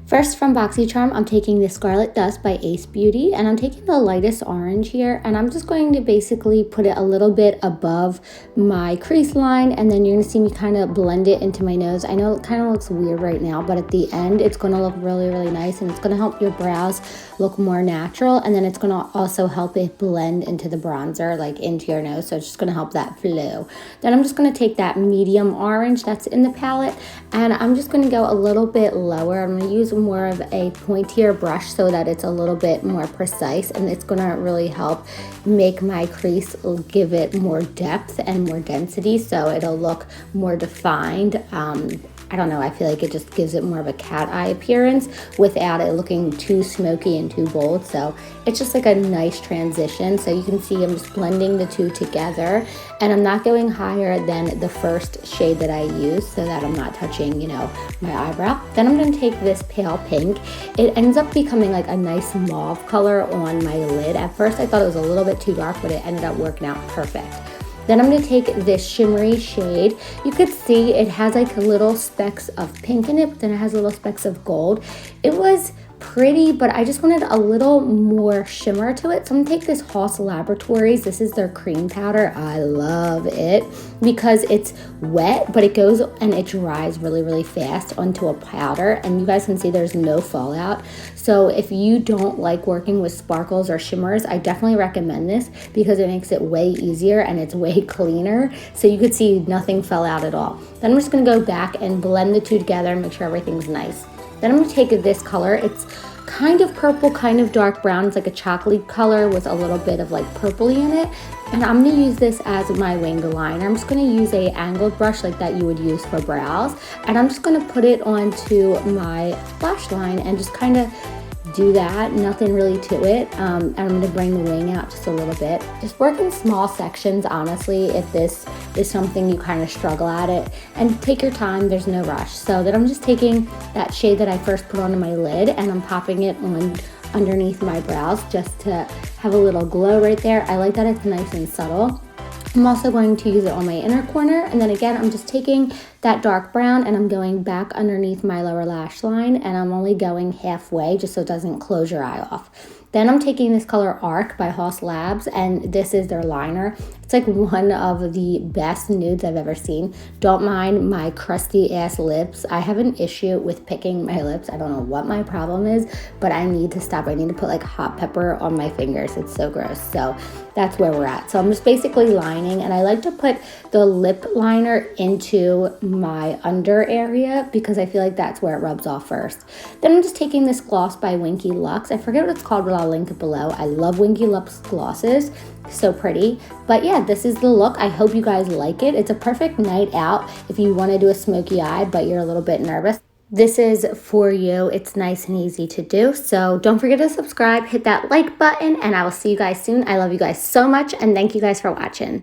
First from BoxyCharm, I'm taking the Scarlet Dust by Ace Beauty, and I'm taking the lightest orange here, and I'm just going to basically put it a little bit above my crease line, and then you're going to see me kind of blend it into my nose. I know it kind of looks weird right now, but at the end, it's going to look really, really nice, and it's going to help your brows look more natural, and then it's going to also help it blend into the bronzer, like into your nose, so it's just going to help that flow. Then I'm just going to take that medium orange that's in the palette, and I'm just going to go a little bit lower. I'm going to use more of a pointier brush so that it's a little bit more precise, and it's going to really help make my crease, give it more depth and more density, so it'll look more defined. I don't know, I feel like it just gives it more of a cat eye appearance without it looking too smoky and too bold. So it's just like a nice transition. So you can see I'm just blending the two together, and I'm not going higher than the first shade that I used so that I'm not touching, you know, my eyebrow. Then I'm going to take this pale pink. It ends up becoming like a nice mauve color on my lid. At first I thought it was a little bit too dark, but it ended up working out perfect. Then I'm going to take this shimmery shade. You could see it has like little specks of pink in it, but then it has little specks of gold. It was pretty, but I just wanted a little more shimmer to it. So I'm gonna take this Haas Laboratories. This is their cream powder. I love it because it's wet, but it goes and it dries really, really fast onto a powder. And you guys can see there's no fallout. So if you don't like working with sparkles or shimmers, I definitely recommend this because it makes it way easier and it's way cleaner. So you could see nothing fell out at all. Then I'm just gonna go back and blend the two together and make sure everything's nice. Then I'm going to take this color. It's kind of purple, kind of dark brown. It's like a chocolate color with a little bit of like purpley in it. And I'm going to use this as my wing liner. I'm just going to use a angled brush like that you would use for brows. And I'm just going to put it onto my lash line and just kind of do that, nothing really to it. And I'm going to bring the wing out just a little bit. Just work in small sections, honestly, if this is something you kind of struggle at it. And take your time, there's no rush. So then I'm just taking that shade that I first put onto my lid and I'm popping it on underneath my brows just to have a little glow right there. I like that it's nice and subtle. I'm also going to use it on my inner corner, and then again I'm just taking that dark brown and I'm going back underneath my lower lash line, and I'm only going halfway just so it doesn't close your eye off. Then I'm taking this color Arc by Haas Labs, and this is their liner. It's like one of the best nudes I've ever seen. Don't mind my crusty ass lips. I have an issue with picking my lips. I don't know what my problem is, but I need to stop. I need to put like hot pepper on my fingers. It's so gross. So that's where we're at. So I'm just basically lining, and I like to put the lip liner into my under area because I feel like that's where it rubs off first. Then I'm just taking this gloss by Winky Lux. I forget what it's called, but I'll link it below. I love Winky Lux glosses. So pretty. But yeah, this is the look. I hope you guys like it. It's a perfect night out if you want to do a smoky eye, but you're a little bit nervous. This is for you. It's nice and easy to do. So don't forget to subscribe, hit that like button, and I will see you guys soon. I love you guys so much, and thank you guys for watching.